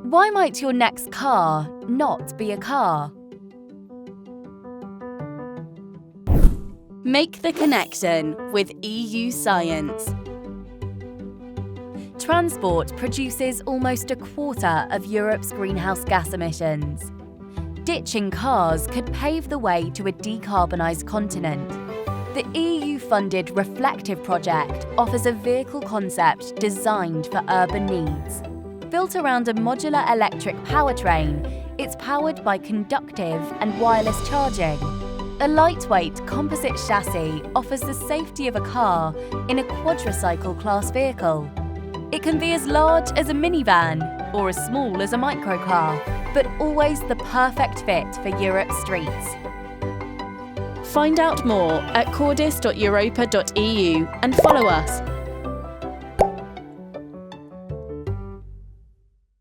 Why might your next car not be a car? Make the connection with EU Science. Transport produces almost a quarter of Europe's greenhouse gas emissions. Ditching cars could pave the way to a decarbonised continent. The EU-funded Reflective project offers a vehicle concept designed for urban needs. Built around a modular electric powertrain, it's powered by conductive and wireless charging. A lightweight composite chassis offers the safety of a car in a quadricycle class vehicle. It can be as large as a minivan or as small as a microcar, but always the perfect fit for Europe's streets. Find out more at cordis.europa.eu and follow us